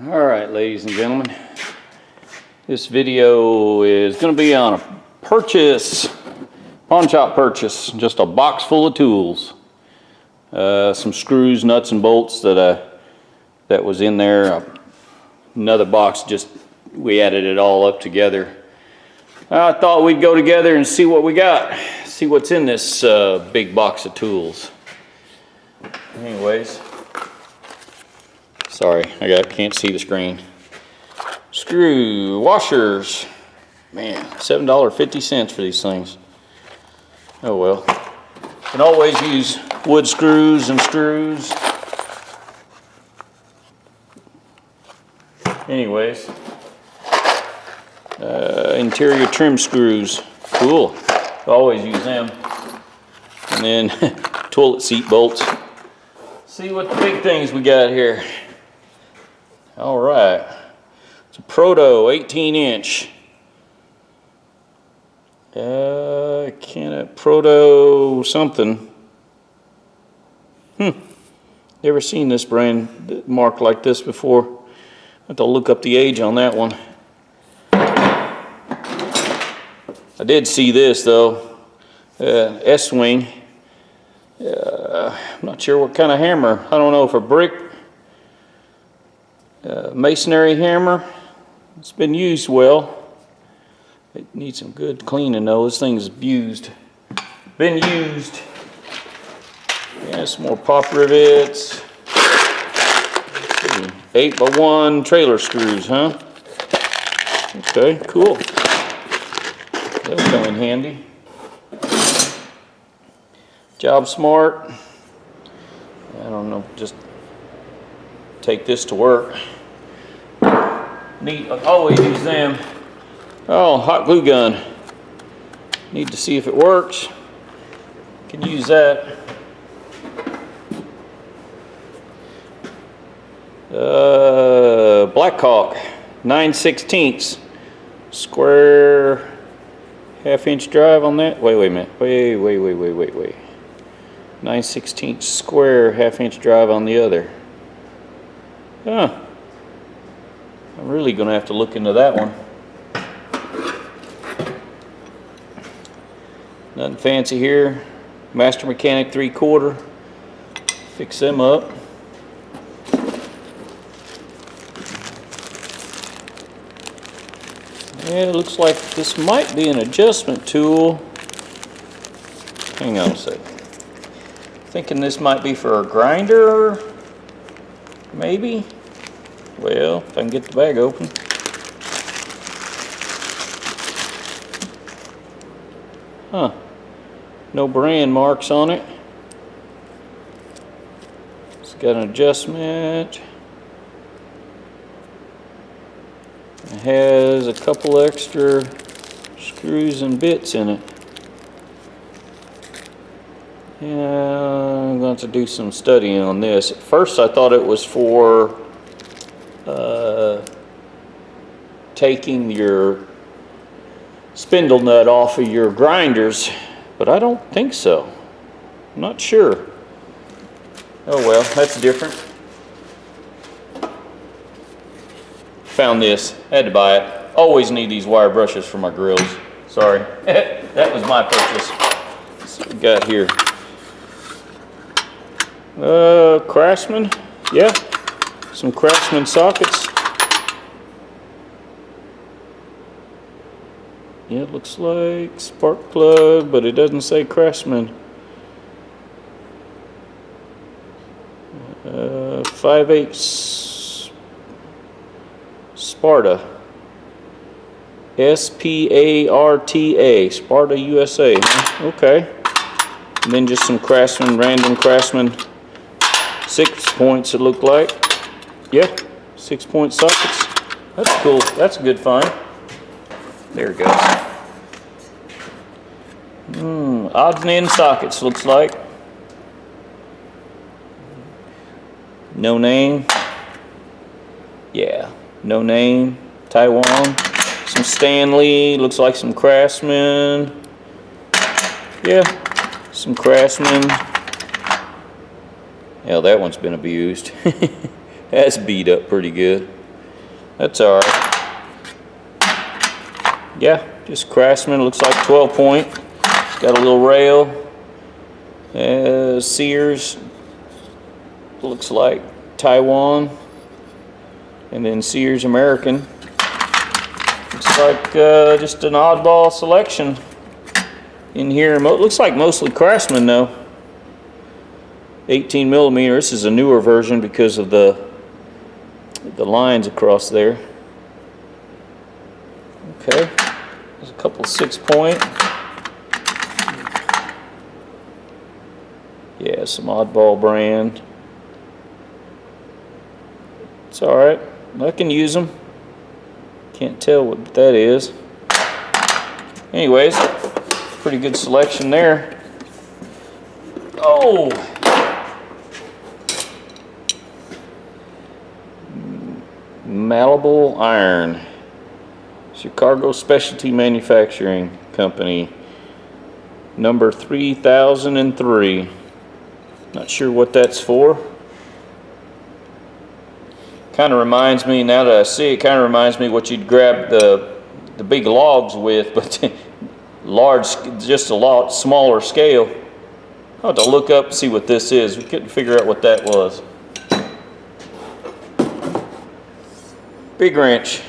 Alright, ladies and gentlemen, this video is going to be on a purchase, pawn shop purchase, just a box full of tools. Some screws, nuts and bolts that was in there. Another box, just we added it all up together. I thought we'd go together and see what we got, see what's in this big box of tools. Anyways, sorry, I can't see the screen. Screw washers, man, $7.50 for these things. Oh well. Can always use wood screws and screws. Anyways, interior trim screws, cool. Always use them. And then toilet seat bolts. See what the big things we got here. All right, it's a Proto 18-inch. Proto something. Never seen this brand marked like this before. I have to look up the age on that one. I did see this though, S-Wing. I'm not sure what kind of hammer. I don't know if a brick, masonry hammer. It's been used well. It needs some good cleaning though. This thing's abused. Been used. Yeah, some more pop rivets. 8x1 trailer screws, huh? Okay, cool. That'll come in handy. Job Smart. I don't know, just take this to work. Neat, I always use them. Oh, hot glue gun. Need to see if it works. Can use that. Blackhawk, 9/16 square half-inch drive on that. Wait a minute. Wait. 9/16 square half-inch drive on the other. Huh. I'm really going to have to look into that one. Nothing fancy here. Master Mechanic 3/4. Fix them up. Yeah, it looks like this might be an adjustment tool. Hang on a second. Thinking this might be for a grinder, maybe? Well, if I can get the bag open. Huh. No brand marks on it. It's got an adjustment. It has a couple extra screws and bits in it. Yeah, I'm going to do some studying on this. At first I thought it was for taking your spindle nut off of your grinders, but I don't think so. I'm not sure. Oh well, that's different. Found this, had to buy it. Always need these wire brushes for my grills. Sorry, that was my purchase. Let's see what we got here. Craftsman, yeah, some Craftsman Sockets. Yeah, it looks like spark plug, but it doesn't say Craftsman. 5/8 Sparta. S-P-A-R-T-A, Sparta, USA. Okay. And then just some Craftsman, random Craftsman 6 points it looked like. Yeah, 6-point sockets. That's cool. That's a good find. There it goes. Odds and end sockets looks like. No name. Yeah, no name. Taiwan. Some Stanley. Looks like some Craftsman. Yeah, some Craftsman. Hell, that one's been abused. That's beat up pretty good. That's all right. Yeah, just Craftsman. Looks like 12 point. It's got a little rail. Sears. Looks like Taiwan. And then Sears American. Looks like just an oddball selection in here. It looks like mostly Craftsman though. 18 millimeter. This is a newer version because of the lines across there. Okay, there's a couple 6 point. Yeah, some oddball brand. It's all right. I can use them. Can't tell what that is. Anyways, pretty good selection there. Oh! Malleable iron. Chicago Specialty Manufacturing Company. Number 3003. Not sure what that's for. Kind of reminds me, now that I see it, kind of reminds me what you'd grab the big logs with, but large, just a lot smaller scale. I'll have to look up and see what this is. We couldn't figure out what that was. Big wrench.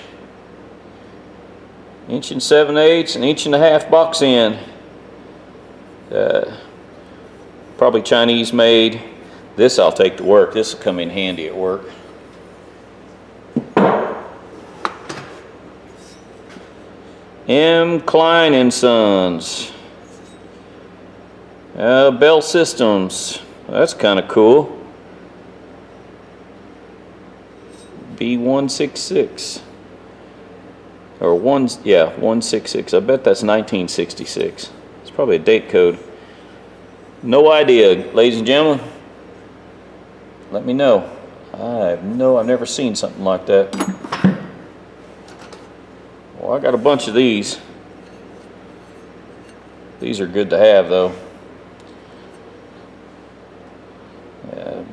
1 7/8, 1.5 inch box end. Probably Chinese made. This I'll take to work. This will come in handy at work. M. Klein and Sons. Bell Systems. That's kind of cool. B166. Or 166. I bet that's 1966. It's probably a date code. No idea, ladies and gentlemen. Let me know. I've never seen something like that. Well, I got a bunch of these. These are good to have, though.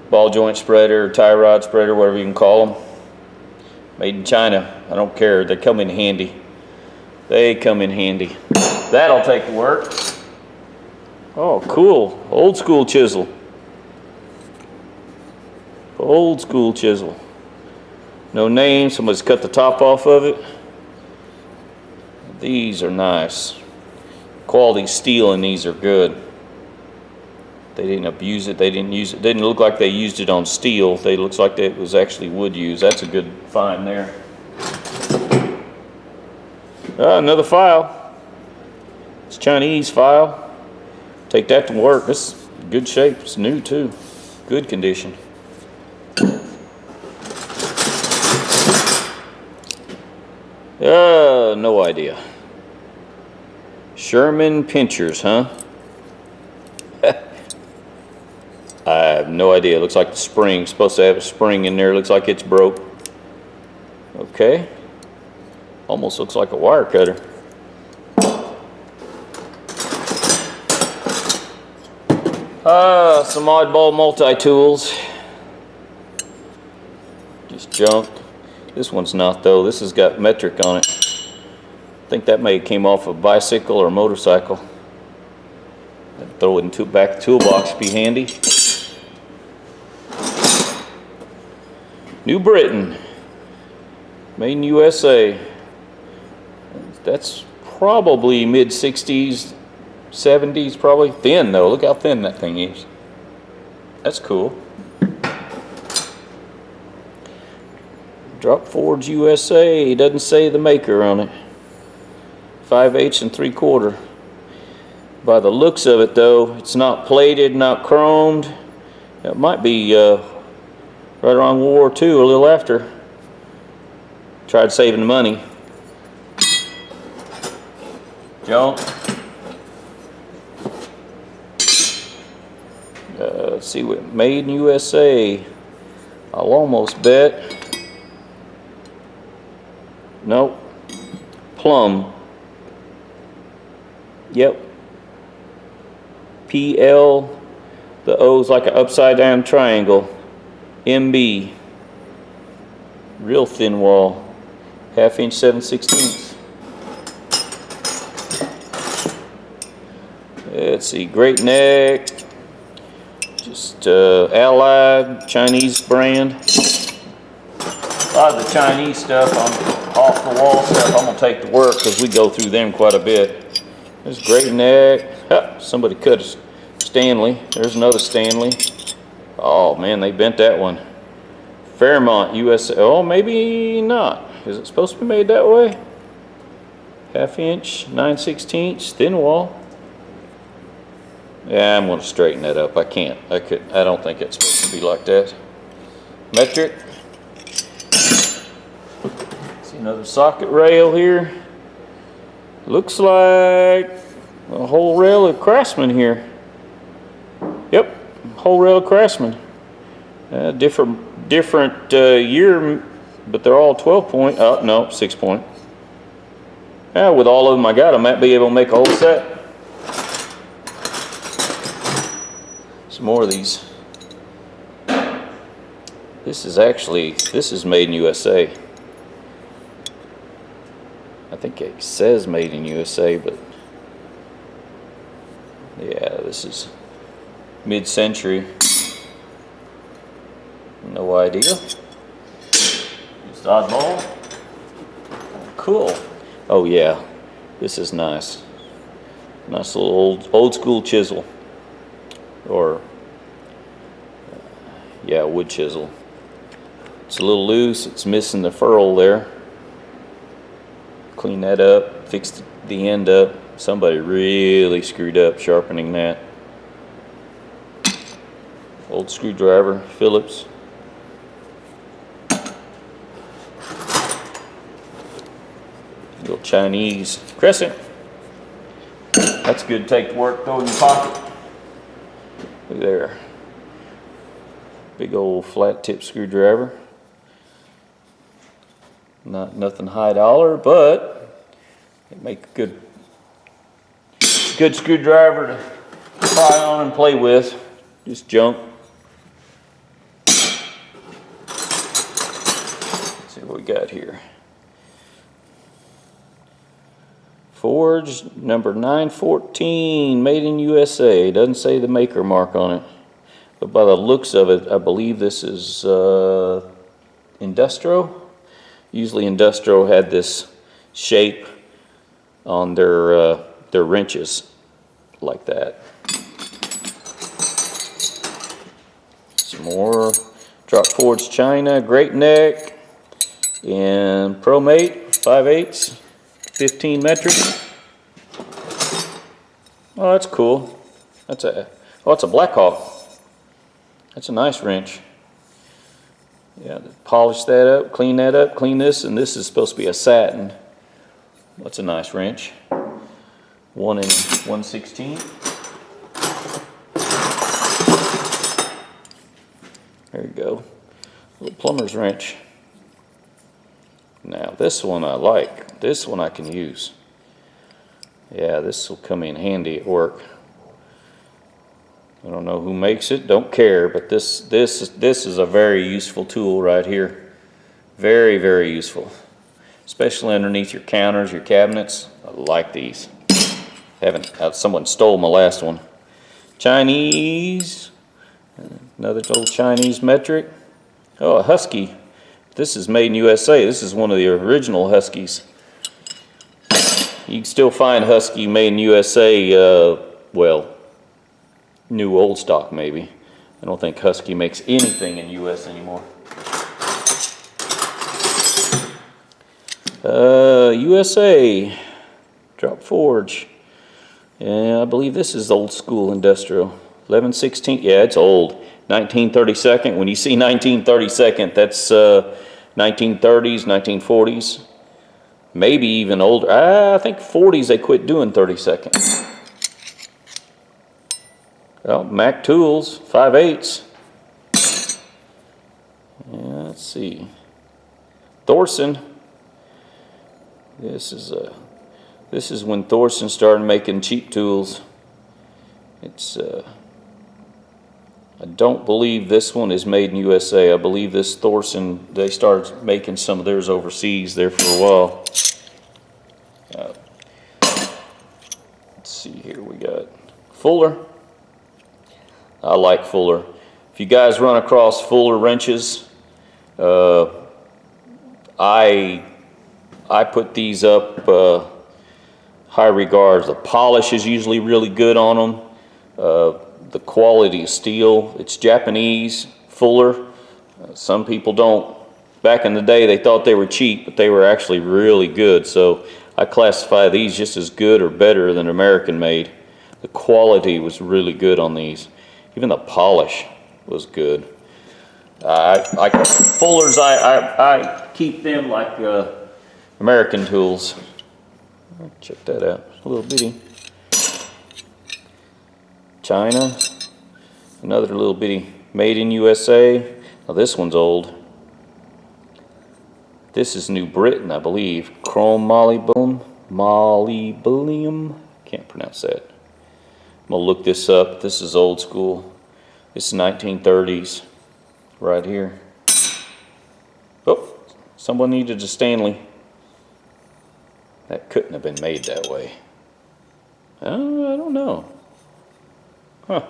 Ball joint spreader, tie rod spreader, whatever you can call them. Made in China. I don't care. They come in handy. They come in handy. That'll take to work. Oh, cool. Old school chisel. Old school chisel. No name. Somebody's cut the top off of it. These are nice. Quality steel in these are good. They didn't abuse it. They didn't use it. Didn't look like they used it on steel. They looks like it was actually wood used. That's a good find there. Another file. It's Chinese file. Take that to work. This is good shape. It's new too. Good condition. No idea. Sherman pinchers, huh? I have no idea. It looks like the spring. Supposed to have a spring in there. Looks like it's broke. Okay. Almost looks like a wire cutter. Some oddball multi-tools. Just junk. This one's not though. This has got metric on it. I think that may have came off a bicycle or a motorcycle. Throw it into back toolbox, be handy. New Britain, made in USA. That's probably mid 60s, 70s probably. Thin though, look how thin that thing is. That's cool. Drop Forge USA, doesn't say the maker on it. 5/8 and 3/4. By the looks of it though, it's not plated, not chromed. It might be right around World War II, a little after. Tried saving money. Junk. Let's see what made in USA. I'll almost bet. Nope. Plum. Yep. PL. The O's like an upside down triangle. MB. Real thin wall. 1/2 inch 7/16. Let's see, great neck, just Allied Chinese brand. A lot of the Chinese stuff, off the wall stuff, I'm gonna take to work because we go through them quite a bit. There's great neck. Huh, somebody cut a Stanley. There's another Stanley. Oh man, they bent that one. Fairmont, USA. Oh, maybe not. Is it supposed to be made that way? 1/2 inch, 9/16, thin wall. Yeah, I'm going to straighten that up. I can't. I don't think it's supposed to be like that. Metric. See another socket rail here. Looks like a whole rail of Craftsman here. Yep, whole rail of Craftsman. Different year, but they're all 12 point. Oh no, 6 point. Yeah, with all of them I got, I might be able to make a whole set. Some more of these. This is made in USA. I think it says made in USA, but yeah, this is mid-century. No idea. It's oddball. Cool. Oh yeah, this is nice. Nice little old school chisel. Or yeah, wood chisel. It's a little loose. It's missing the ferrule there. Clean that up. Fix the end up. Somebody really screwed up sharpening that. Old screwdriver, Phillips. Little Chinese crescent. That's good to take to work, throw in your pocket. Look there. Big old flat tip screwdriver. Nothing high dollar, but it make a good screwdriver to try on and play with. Just junk. Let's see what we got here. Forged number 914, made in USA. Doesn't say the maker mark on it, but by the looks of it, I believe this is Industro. Usually Industro had this shape on their wrenches like that. Some more drop forged China, great neck, and ProMate 5/8. 15 metric. Oh, that's cool. It's a Blackhawk. That's a nice wrench. Yeah, polish that up, clean this, and this is supposed to be a satin. That's a nice wrench. 1 1/16. There you go. Little plumber's wrench. Now this one I like. This one I can use. Yeah, this will come in handy at work. I don't know who makes it, don't care, but this is a very useful tool right here. Very, very useful. Especially underneath your counters, your cabinets. I like these. Someone stole my last one. Chinese. Another old Chinese metric. Oh, a Husky. This is made in USA. This is one of the original Huskies. You can still find Husky made in USA, well, new old stock maybe. I don't think Husky makes anything in US anymore. USA, drop forge. Yeah, I believe this is old school industrial. 11/16, yeah, it's old. 1932nd, when you see 1932nd, that's 1930s, 1940s. Maybe even older. I think 40s they quit doing 32nd. Well, Mac Tools, 5/8. Yeah, let's see. Thorson. This is when Thorson started making cheap tools. It's I don't believe this one is made in USA. I believe this Thorson, they started making some of theirs overseas there for a while. Let's see here, we got Fuller. I like Fuller. If you guys run across Fuller wrenches, I put these up high regards. The polish is usually really good on them. The quality of steel, it's Japanese, Fuller. Some people don't. Back in the day, they thought they were cheap, but they were actually really good. So I classify these just as good or better than American made. The quality was really good on these. Even the polish was good. Fullers, I keep them like American tools. Check that out. A little bitty. China. Another little bitty made in USA. Now this one's old. This is New Britain, I believe. Chrome molybdenum. Can't pronounce that. I'm gonna look this up. This is old school. This is 1930s. Right here. Oh, someone needed a Stanley. That couldn't have been made that way. I don't know. Huh.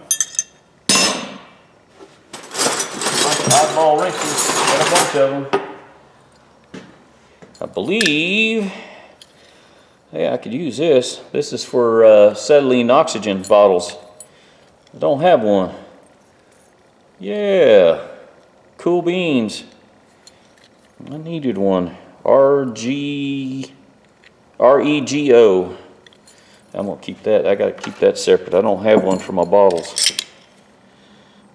Oddball wrenches. Got a bunch of them. I believe, yeah, I could use this. This is for acetylene oxygen bottles. I don't have one. Yeah, cool beans. I needed one. REGO. I'm gonna keep that. I gotta keep that separate. I don't have one for my bottles.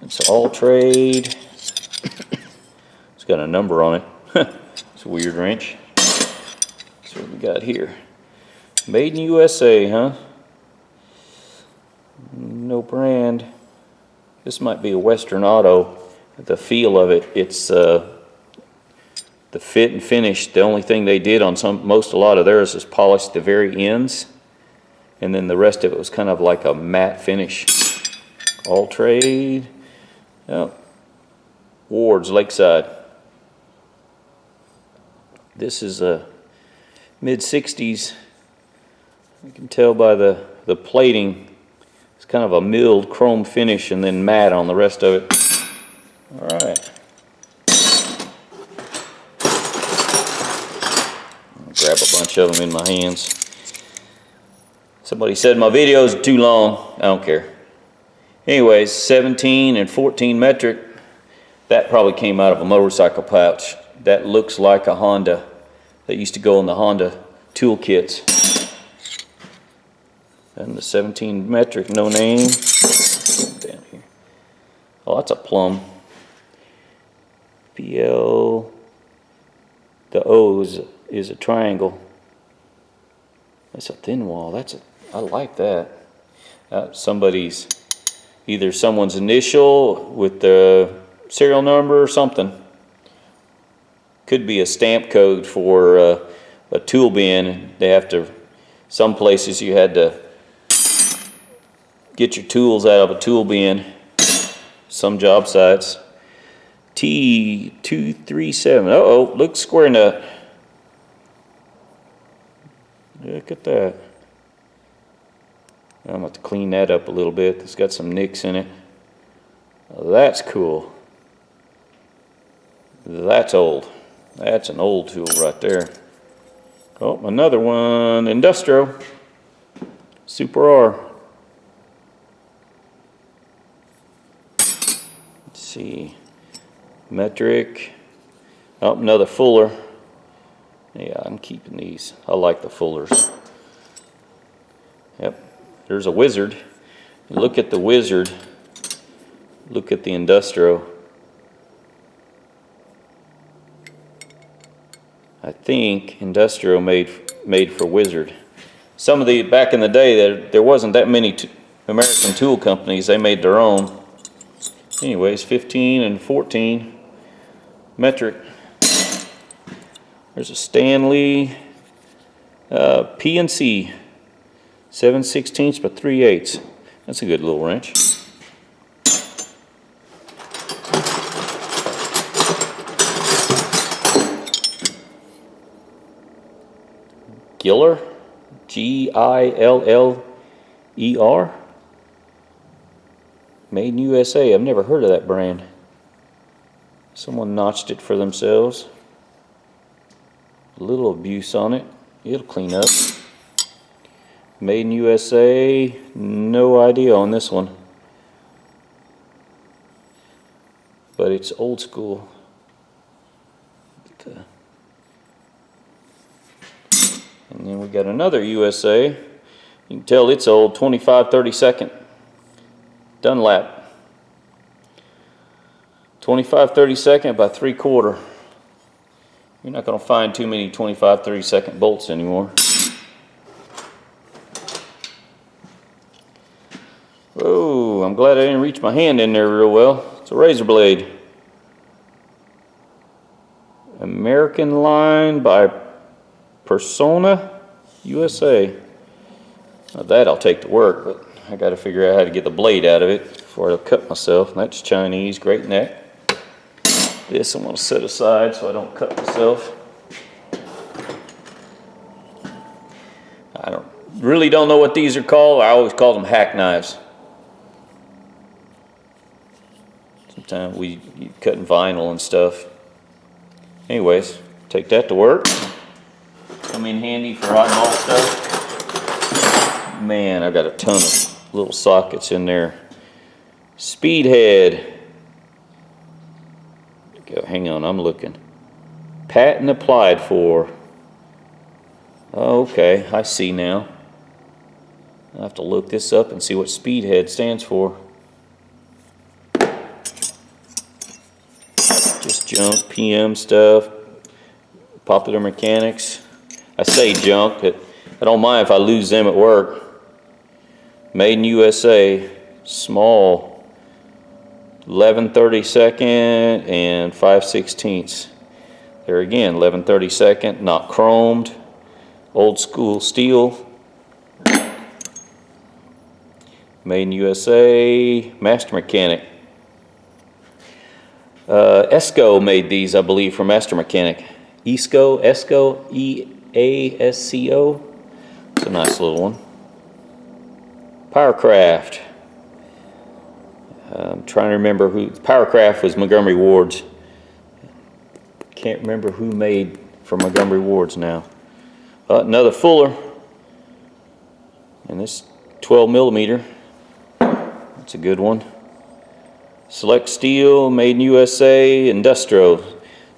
It's all trade. It's got a number on it. It's a weird wrench. That's what we got here. Made in USA, huh? No brand. This might be a Western Auto. The feel of it, it's the fit and finish. The only thing they did on a lot of theirs is polish the very ends, and then the rest of it was kind of like a matte finish. All trade. Oh. Ward's Lakeside. This is a mid-60s. You can tell by the plating. It's kind of a milled chrome finish and then matte on the rest of it. All right. I'll grab a bunch of them in my hands. Somebody said my videos are too long. I don't care. Anyways, 17 and 14 metric. That probably came out of a motorcycle pouch. That looks like a Honda. That used to go in the Honda tool kits. And the 17 metric, no name. Down here. Oh, that's a plum. PL. The O is a triangle. That's a thin wall. I like that. Somebody's, either someone's initial with the serial number or something. Could be a stamp code for a tool bin. They have to, some places you had to get your tools out of a tool bin. Some job sites. T237. Uh-oh, look, square nut. Look at that. I'm going to have to clean that up a little bit. It's got some nicks in it. That's cool. That's old. That's an old tool right there. Oh, another one. Industrial. Super R. Let's see. Metric. Oh, another Fuller. Yeah, I'm keeping these. I like the Fullers. Yep. There's a Wizard. Look at the Wizard. Look at the Industrial. I think Industrial made for Wizard. Some of the, back in the day, there wasn't that many American tool companies. They made their own. Anyways, 15 and 14 metric. There's a Stanley PNC 7/16 by 3/8. That's a good little wrench. Giller, Giller, made in USA. I've never heard of that brand. Someone notched it for themselves. A little abuse on it. It'll clean up. Made in USA. No idea on this one. But it's old school. And then we got another USA. You can tell it's old, 25/32 Dunlap. 25/32 by 3/4. You're not going to find too many 25/32 bolts anymore. Oh, I'm glad I didn't reach my hand in there real well. It's a razor blade. American line by Persona USA. Now that I'll take to work, but I got to figure out how to get the blade out of it before I cut myself. That's Chinese, great neck. This I'm going to set aside so I don't cut myself. I really don't know what these are called. I always call them hack knives. Sometimes we cutting vinyl and stuff. Anyways, take that to work. Come in handy for hot bolt stuff. Man, I've got a ton of little sockets in there. Speedhead. Hang on, I'm looking. Patent applied for. Oh, okay, I see now. I'll have to look this up and see what Speedhead stands for. Just junk, PM stuff, Popular Mechanics. I say junk, but I don't mind if I lose them at work. Made in USA, small. 11/32 and 5/16. There again, 11/32, not chromed, old school steel. Made in USA, Master Mechanic. Esco made these, I believe, for Master Mechanic. Esco, E-A-S-C-O. It's a nice little one. Powercraft. I'm trying to remember who. Powercraft was Montgomery Ward's. Can't remember who made for Montgomery Ward's now. Another Fuller. And this 12mm. That's a good one. Select Steel, made in USA, Industro.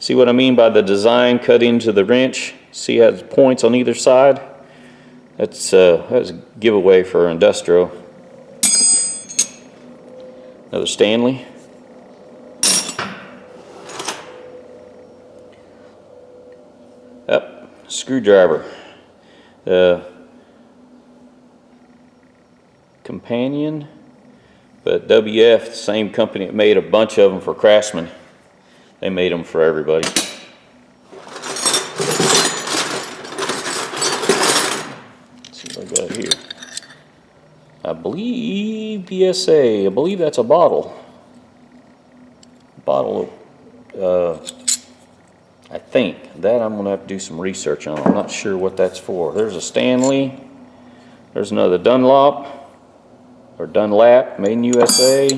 See what I mean by the design cut into the wrench? See how it points on either side? That's a giveaway for Industro. Another Stanley. Yep, screwdriver. Companion, but WF, the same company that made a bunch of them for Craftsman. They made them for everybody. Let's see what I got here. I believe PSA. I believe that's a bottle. I think that I'm going to have to do some research on. I'm not sure what that's for. There's a Stanley. There's another Dunlop, made in USA.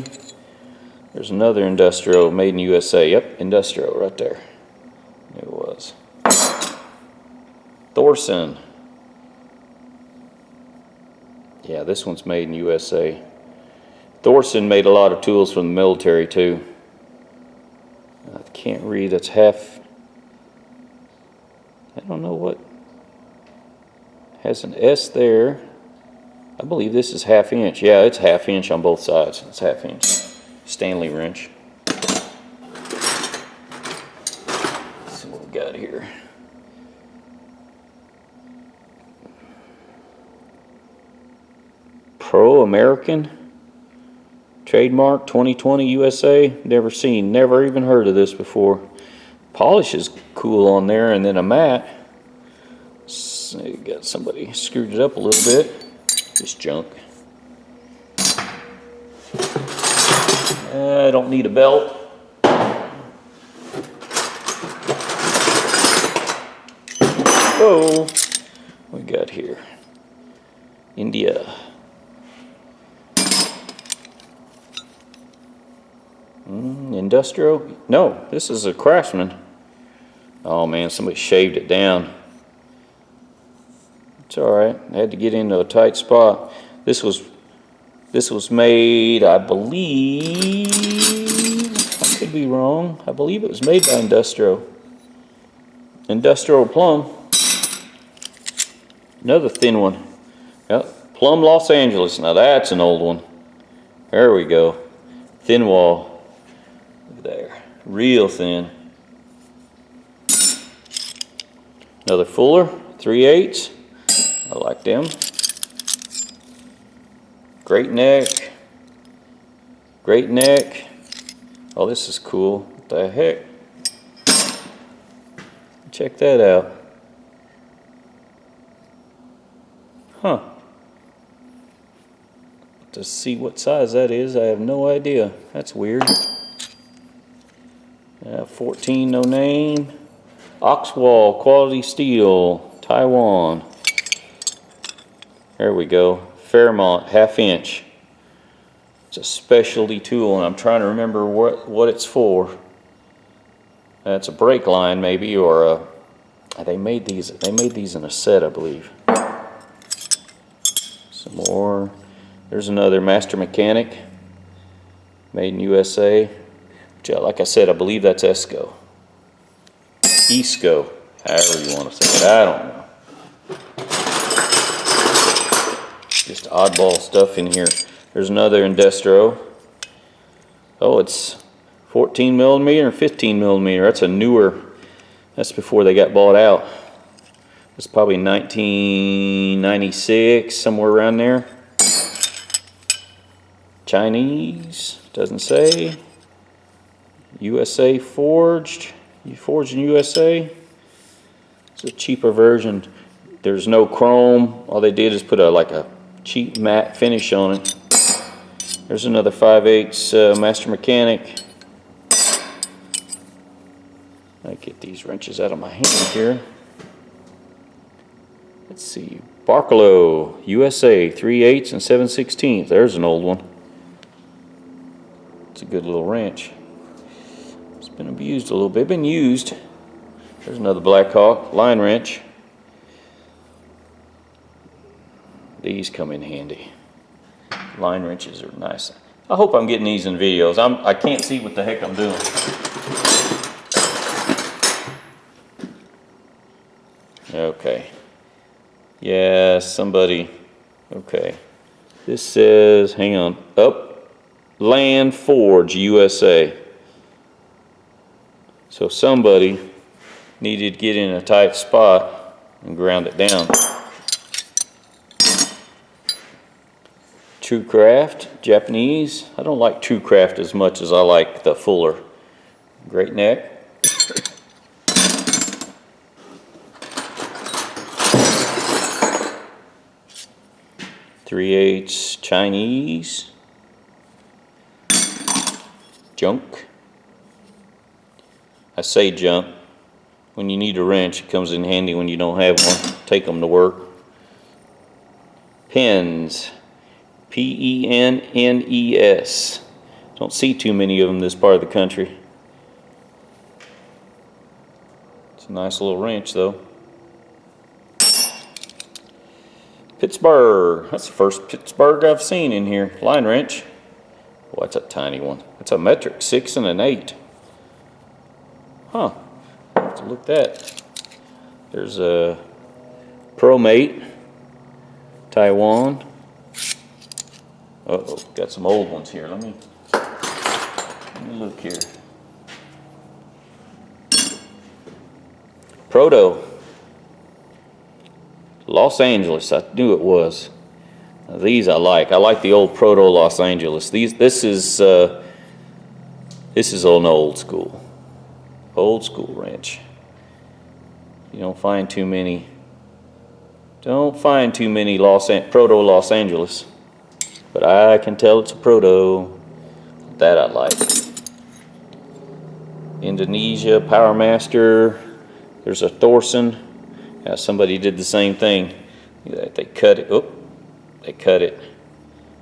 There's another Industro, made in USA. Yep, Industro right there. It was. Thorson. Yeah, this one's made in USA. Thorson made a lot of tools for the military too. I can't read, that's half. I don't know what. Has an S there. I believe this is 1/2 inch. Yeah, it's 1/2 inch on both sides. It's 1/2 inch. Stanley wrench. Let's see what we got here. Pro American. Trademark 2020 USA. Never seen, never even heard of this before. Polish is cool on there, and then a matte. So you got somebody screwed it up a little bit. Just junk. I don't need a belt. Whoa. We here? India. Industrial? No, this is a Craftsman. Oh man, somebody shaved it down. It's alright. I had to get into a tight spot. This was made, I believe, I could be wrong, I believe it was made by Industrial Plum. Another thin one. Yep, Plum Los Angeles. Now that's an old one. There we go. Thin wall. Look there. Real thin. Another Fuller, 3/8. I like them. Great neck. Great neck. Oh, this is cool. What the heck? Check that out. Huh. To see what size that is, I have no idea. That's weird. 14, no name. Oxwall, quality steel, Taiwan. There we go. Fairmont, 1/2 inch. It's a specialty tool, and I'm trying to remember what it's for. It's a brake line, maybe, or they made these in a set, I believe. Some more. There's another Master Mechanic, made in USA. Like I said, I believe that's Esco. Esco, however you want to say it. I don't know. Just oddball stuff in here. There's another Industro. Oh, it's 14 millimeter and 15 millimeter. That's a newer. That's before they got bought out. It's probably 1996, somewhere around there. Chinese, doesn't say. USA forged. You forged in USA. It's a cheaper version. There's no chrome. All they did is put like a cheap matte finish on it. There's another 5/8 Master Mechanic. I get these wrenches out of my hand here. Let's see. Barkalow, USA, 3/8 and 7/16. There's an old one. It's a good little wrench. It's been abused a little bit. Been used. There's another Blackhawk line wrench. These come in handy. Line wrenches are nice. I hope I'm getting these in videos. I can't see what the heck I'm doing. Okay. Yeah, somebody. Okay. This says, hang on, Upland Forge, USA. So somebody needed to get in a tight spot and ground it down. True Craft, Japanese. I don't like True Craft as much as I like the Fuller. Great neck. 3/8 Chinese. Junk. I say junk. When you need a wrench, it comes in handy when you don't have one. Take them to work. Pens. Pennes. Don't see too many of them in this part of the country. It's a nice little wrench though. Pittsburgh. That's the first Pittsburgh I've seen in here. Line wrench. Oh, that's a tiny one. That's a metric 6 and an 8. Huh. I'll have to look at that. There's a ProMate. Taiwan. Uh-oh, got some old ones here. Let me look here. Proto. Los Angeles, I knew it was. Now, these I like. I like the old Proto Los Angeles. This is an old school wrench. You don't find too many. Proto Los Angeles, but I can tell it's a Proto. That I like. Indonesia Power Master. There's a Thorson. Yeah, somebody did the same thing. They cut it. Oh, they cut it,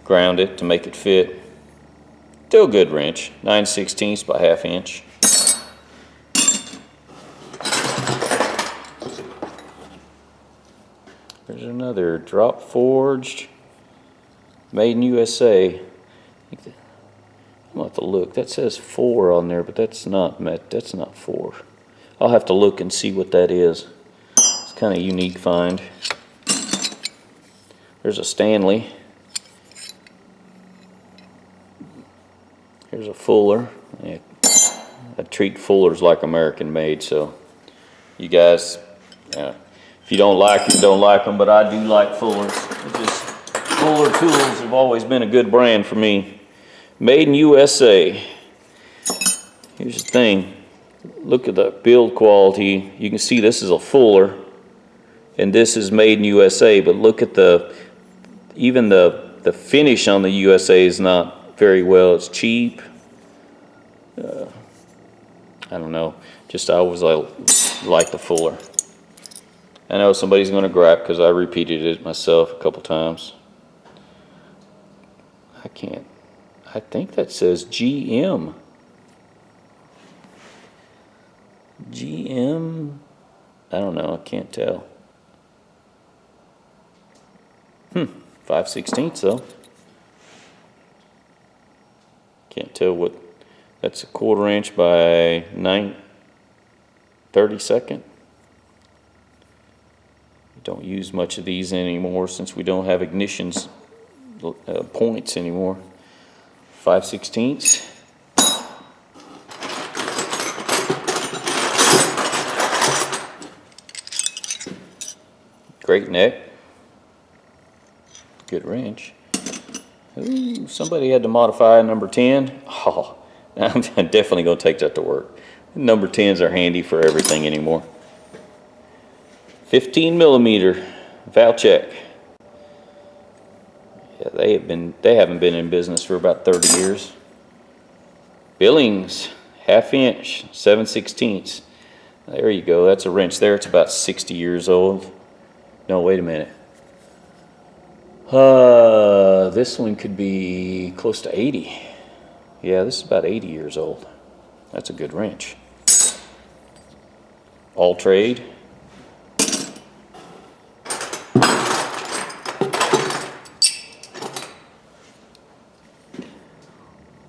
ground it to make it fit. Still a good wrench. 9/16 by 1/2 inch. There's another drop forged, made in USA. I'm gonna have to look. That says 4 on there, but that's not 4. I'll have to look and see what that is. It's kind of a unique find. There's a Stanley. Here's a Fuller. I treat Fullers like American made, so you guys, if you don't like them, don't like them, but I do like Fullers. Fuller tools have always been a good brand for me. Made in USA. Here's the thing. Look at the build quality. You can see this is a Fuller, and this is made in USA, but look at even the finish on the USA is not very well. It's cheap. I don't know. Just I always like the Fuller. I know somebody's going to gripe because I repeated it myself a couple times. I think that says GM. GM? I don't know. I can't tell. 5/16 though. Can't tell what. That's a 1/4 inch by 9/32. We don't use much of these anymore since we don't have ignitions points anymore. 5/16. Great neck. Good wrench. Ooh, somebody had to modify number 10. Oh, I'm definitely going to take that to work. Number 10s are handy for everything anymore. 15mm valve check. Yeah, they haven't been in business for about 30 years. Billings, 1/2 inch, 7/16. There you go. That's a wrench there. It's about 60 years old. No, wait a minute. This one could be close to 80. Yeah, this is about 80 years old. That's a good wrench. All trade.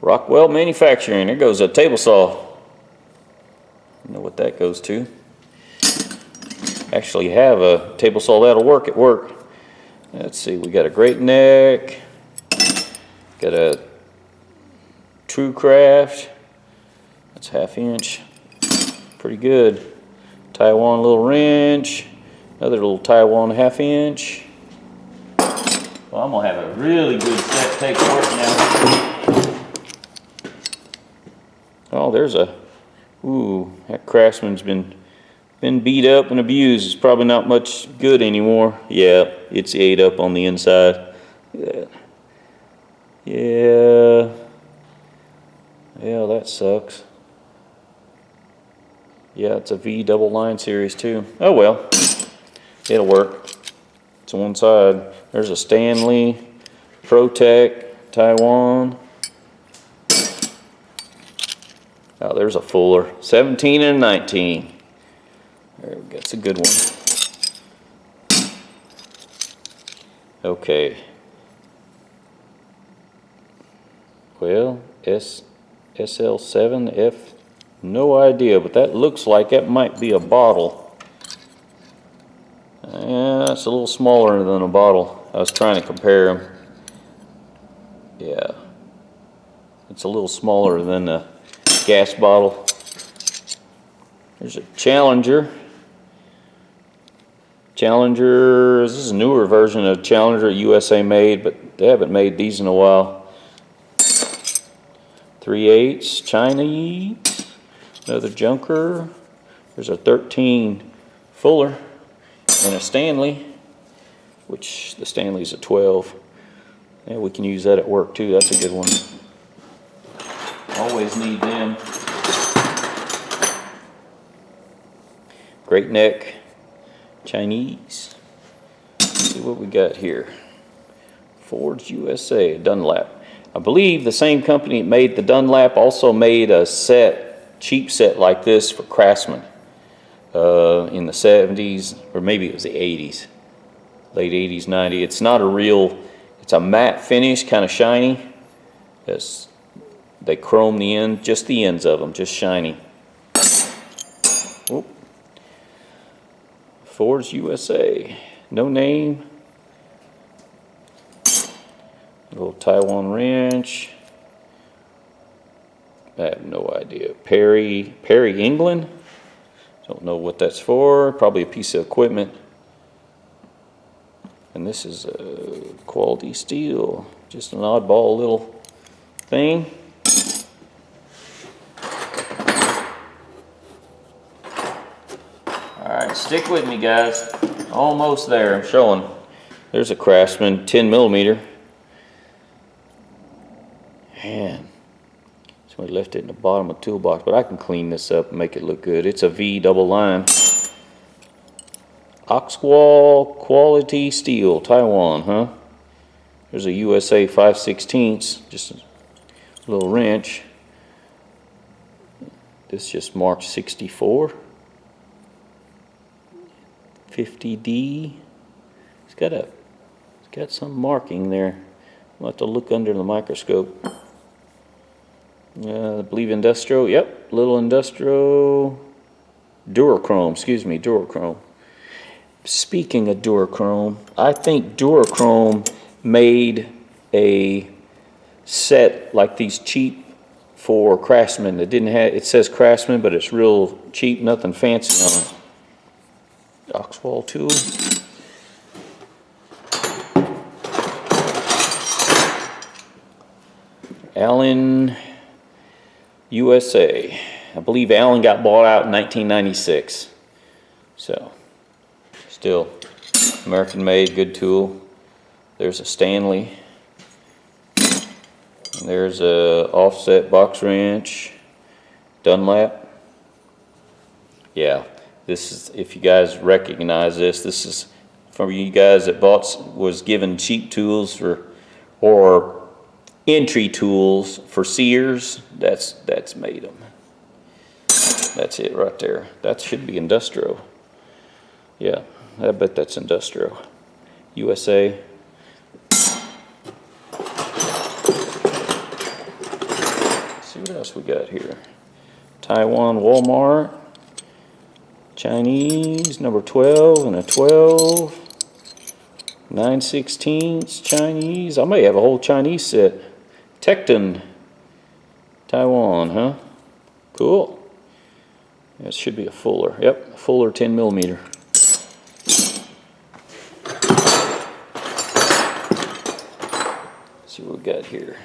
Rockwell Manufacturing. There goes a table saw. I know what that goes to. Actually have a table saw that'll work at work. Let's see, we got a great neck. Got a True Craft. That's 1/2 inch. Pretty good. Taiwan little wrench. Another little Taiwan 1/2 inch. Well, I'm gonna have a really good set to take to work now. Oh, there's a, ooh, that Craftsman's been beat up and abused. It's probably not much good anymore. Yeah, it's ate up on the inside. Yeah, that sucks. Yeah, it's a V double line series too. Oh well, it'll work. It's on one side. There's a Stanley, ProTech, Taiwan. Oh, there's a Fuller, 17 and 19. There we go. That's a good one. Okay. Well, SL7F, no idea, but that looks like that might be a bottle. Yeah, it's a little smaller than a bottle. I was trying to compare them. Yeah. It's a little smaller than a gas bottle. There's a Challenger. This is a newer version of Challenger, USA made, but they haven't made these in a while. 3/8 Chinese. Another junker. There's a 13 Fuller and a Stanley, which the Stanley's a 12. Yeah, we can use that at work too. That's a good one. Always need them. Great neck, Chinese. see what we got here. Forge USA, Dunlap. I believe the same company that made the Dunlap also made a set, cheap set like this for Craftsman in the 70s, or maybe it was the 80s, late 80s, 90s. It's not a real, it's a matte finish, kind of shiny. They chrome the end, just the ends of them, just shiny. Oop. Forge USA, no name. Little Taiwan wrench. I have no idea. Perry, England. Don't know what that's for. Probably a piece of equipment. And this is quality steel. Just an oddball little thing. Alright, stick with me, guys. Almost there. I'm showing. There's a Craftsman 10mm. Man, somebody left it in the bottom of the toolbox, but I can clean this up and make it look good. It's a V double line. Oxwall quality steel, Taiwan, huh? There's a USA 5/16, just a little wrench. This just marked 64. 50D. It's got some marking there. I'll have to look under the microscope. I believe industrial. Yep, little industrial. Durachrome, excuse me, Durachrome. Speaking of Durachrome, I think Durachrome made a set like these cheap for Craftsman that didn't have, it says Craftsman, but it's real cheap, nothing fancy on it. Oxwall tool. Allen USA. I believe Allen got bought out in 1996. So, still American made, good tool. There's a Stanley. And there's a offset box wrench. Dunlap. Yeah, this is, if you guys recognize this, this is from you guys that was given cheap tools for, or entry tools for Sears. That's made them. That's it right there. That should be industrial. Yeah, I bet that's industrial. USA. Let's see what else we got here. Taiwan Walmart. Chinese number 12 and a 12. 9/16 Chinese. I may have a whole Chinese set. Tecton, Taiwan, huh? Cool. That should be a Fuller. Yep, a Fuller 10mm. See what we got here.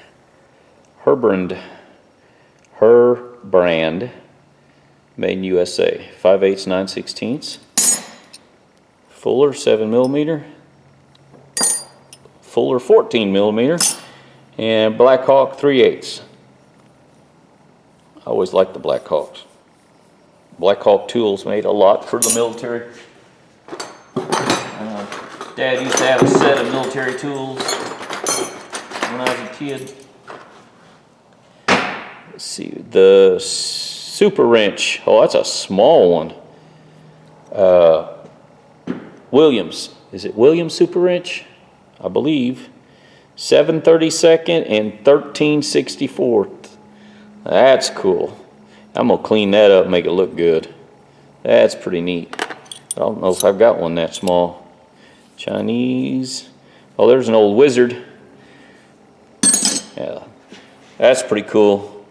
Herbrand, made in USA. 5/8, 9/16. Fuller 7mm. Fuller 14mm. And Blackhawk 3/8. I always liked the Blackhawks. Blackhawk tools made a lot for the military. Dad used to have a set of military tools when I was a kid. Let's see, the Super Wrench. Oh, that's a small one. Williams. Is it Williams Super Wrench? I believe. 7/32 and 13/64. That's cool. I'm gonna clean that up and make it look good. That's pretty neat. I don't know if I've got one that small. Chinese. Oh, there's an old Wizard. Yeah, that's pretty cool.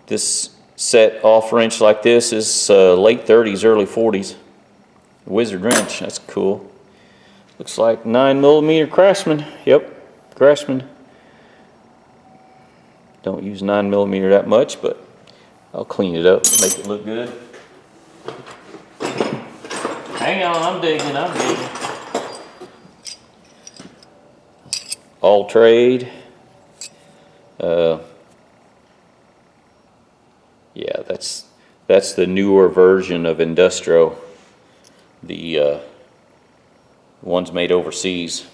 This set off wrench like this is late 30s, early 40s. Wizard wrench. That's cool. Looks like 9mm Craftsman. Yep. Craftsman. Don't use 9mm that much, but I'll clean it up, make it look good. Hang on, I'm digging. All Trade. Yeah, that's the newer version of Industro. The One's made overseas.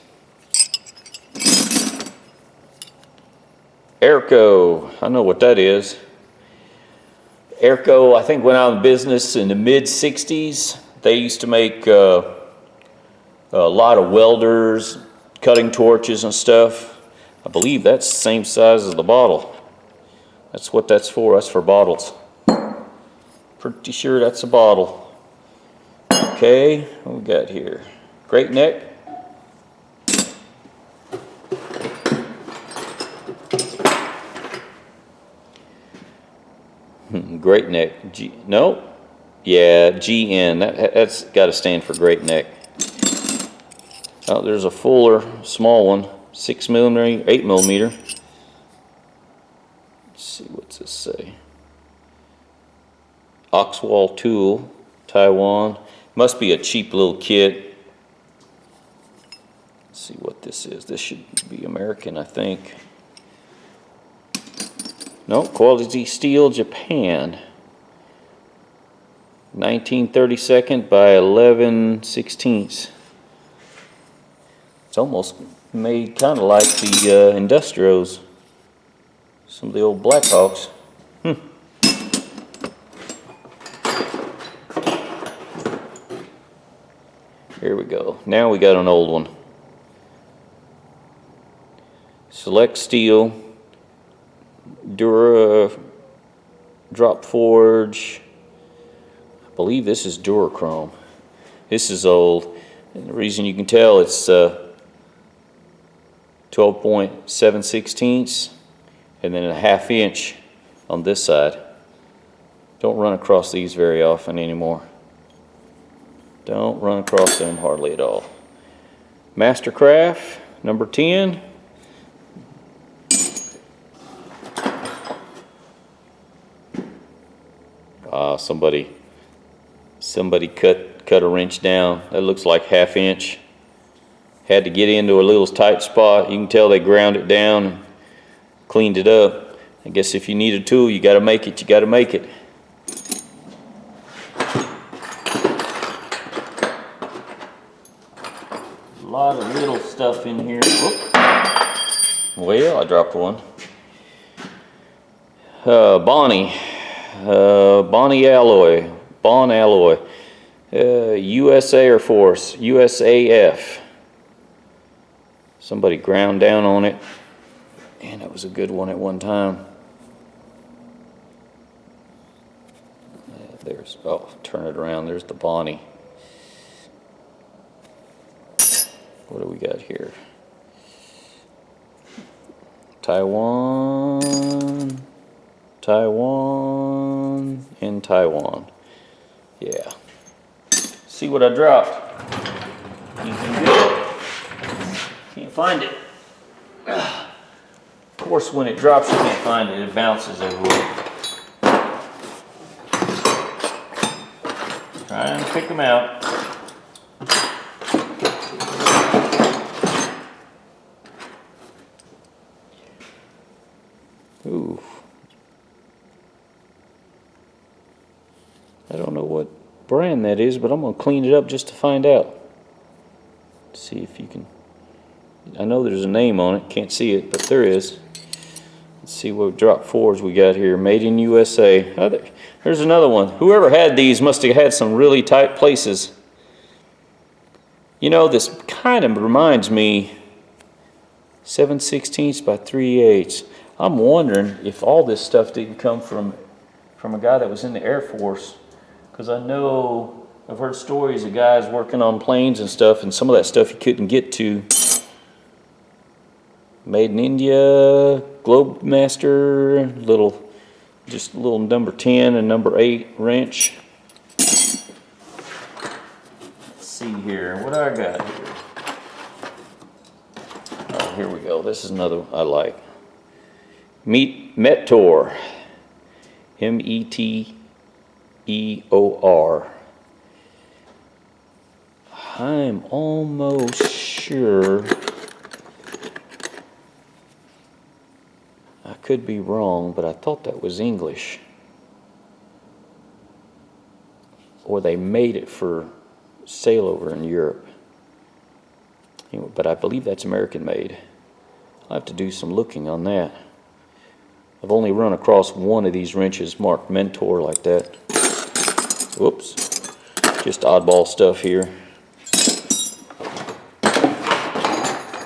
Airco, I know what that is. Airco, I think, went out of business in the mid-60s. They used to make a lot of welders, cutting torches and stuff. I believe that's the same size as the bottle. That's what that's for. That's for bottles. Pretty sure that's a bottle. Okay, what we got here? Great neck. Great neck. No? Yeah, GN. That's got to stand for great neck. Oh, there's a fuller, small one. 6mm, 8mm. Let's see, what's this say? Oxwall tool, Taiwan. Must be a cheap little kit. Let's see what this is. This should be American, I think. No, quality steel, Japan. 1932 by 11/16. It's almost made kind of like the Industrios. Some of the old Blackhawks. Here we go. Now we got an old one. Select steel. Dura drop forge. I believe this is Durachrome. This is old, and the reason you can tell it's 12.7/16 and then a 1/2 inch on this side. Don't run across these very often anymore. Don't run across them hardly at all. Mastercraft number 10. Somebody cut a wrench down. That looks like 1/2 inch. Had to get into a little tight spot. You can tell they ground it down and cleaned it up. I guess if you need a tool, you got to make it. You got to make it. A lot of little stuff in here. Whoop. Well, I dropped one. Bonnie alloy. Bond alloy. U.S. Air Force. USAF. Somebody ground down on it. And it was a good one at one time. There's, oh, turn it around. There's the Bonnie. What do we got here? Taiwan, and Taiwan. Yeah. See what I dropped? Anything good? Can't find it. Of course, when it drops, you can't find it. It bounces everywhere. Try and pick them out. Ooh. I don't know what brand that is, but I'm going to clean it up just to find out. See if you can. I know there's a name on it. Can't see it, but there is. Let's see what drop fours we got here. Made in USA. Oh, there's another one. Whoever had these must have had some really tight places. You know, this kind of reminds me 7/16 by 3/8. I'm wondering if all this stuff didn't come from a guy that was in the Air Force, because I know I've heard stories of guys working on planes and stuff, and some of that stuff you couldn't get to. Made in India, Globemaster, just a little number 10 and number 8 wrench. Let's see here, what do I got here? Oh, here we go. This is another one I like. Meteor. Meteor. I'm almost sure. I could be wrong, but I thought that was English. Or they made it for sale over in Europe. Anyway, but I believe that's American made. I'll have to do some looking on that. I've only run across one of these wrenches marked Mentor like that. Whoops. Just oddball stuff here.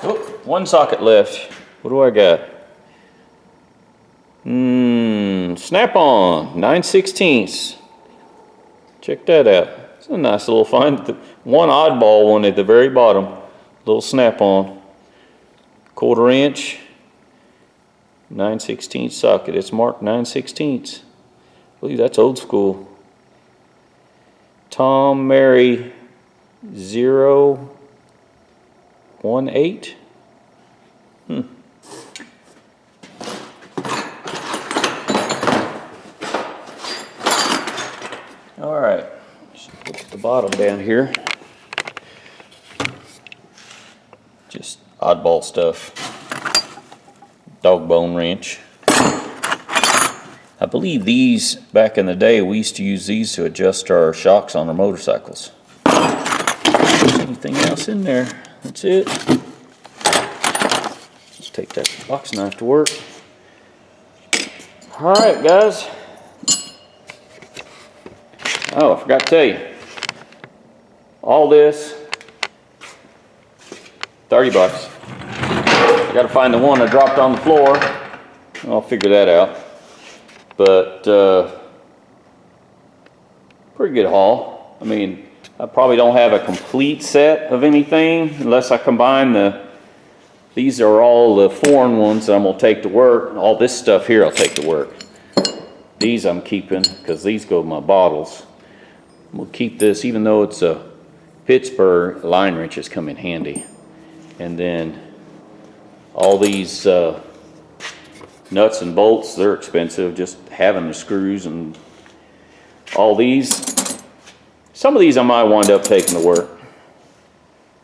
Oh, one socket left. What do I got? Snap-on, 9/16. Check that out. It's a nice little find. One oddball one at the very bottom. Little snap-on. 1/4 inch. 9/16 socket. It's marked 9/16. I believe that's old school. Tom Mary 018. All right, look at the bottom down here. Just oddball stuff. Dog bone wrench. I believe these, back in the day, we used to use these to adjust our shocks on our motorcycles. Anything else in there? That's it. Let's take that box knife to work. All right, guys. Oh, I forgot to tell you. All this, 30 bucks. I got to find the one I dropped on the floor. I'll figure that out. But pretty good haul. I mean, I probably don't have a complete set of anything unless I combine these are all the foreign ones that I'm gonna take to work. All this stuff here I'll take to work. These I'm keeping because these go in my bottles. We'll keep this, even though it's a Pittsburgh, line wrenches come in handy. And then all these nuts and bolts, they're expensive, just having the screws and all these. Some of these I might wind up taking to work,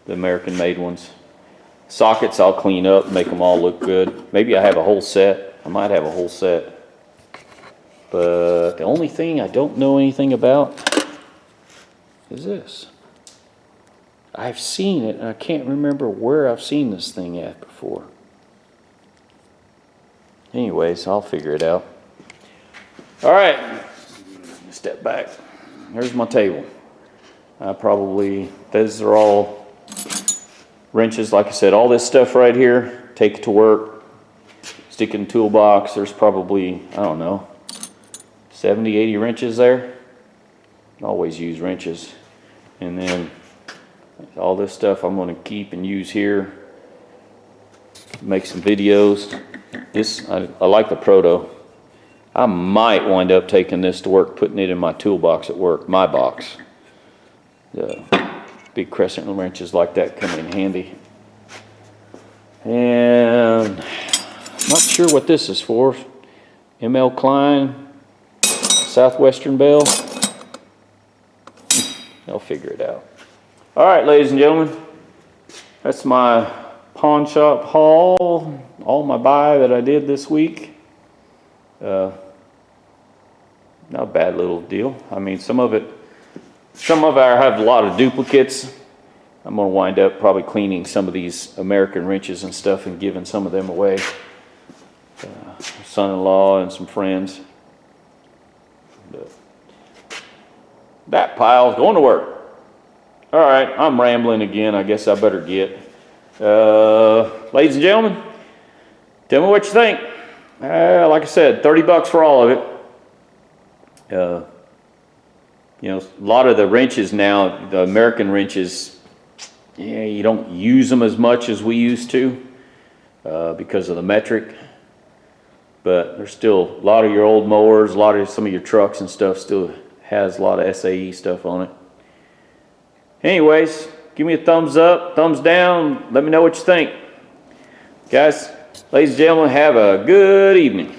the American made ones. Sockets I'll clean up, make them all look good. Maybe I have a whole set. I might have a whole set. But the only thing I don't know anything about is this. I've seen it and I can't remember where I've seen this thing at before. Anyways, I'll figure it out. All right, step back. Here's my table. Those are all wrenches. Like I said, all this stuff right here, take it to work, stick it in the toolbox. There's probably, I don't know, 70, 80 wrenches there. I always use wrenches. And then all this stuff I'm going to keep and use here. Make some videos. This, I like the Proto. I might wind up taking this to work, putting it in my toolbox at work, my box. The big crescent wrenches like that come in handy. And I'm not sure what this is for. ML Klein, Southwestern Bell. I'll figure it out. All right, ladies and gentlemen, that's my pawn shop haul, all my buy that I did this week. Not a bad little deal. I mean, some of I have a lot of duplicates. I'm gonna wind up probably cleaning some of these American wrenches and stuff and giving some of them away. Son-in-law and some friends. But that pile's going to work. All right, I'm rambling again. I guess I better get. Ladies and gentlemen, tell me what you think. Like I said, 30 bucks for all of it. You know, a lot of the wrenches now, the American wrenches, yeah, you don't use them as much as we used to because of the metric. But there's still a lot of your old mowers, some of your trucks and stuff still has a lot of SAE stuff on it. Anyways, give me a thumbs up, thumbs down. Let me know what you think. Guys, ladies and gentlemen, have a good evening.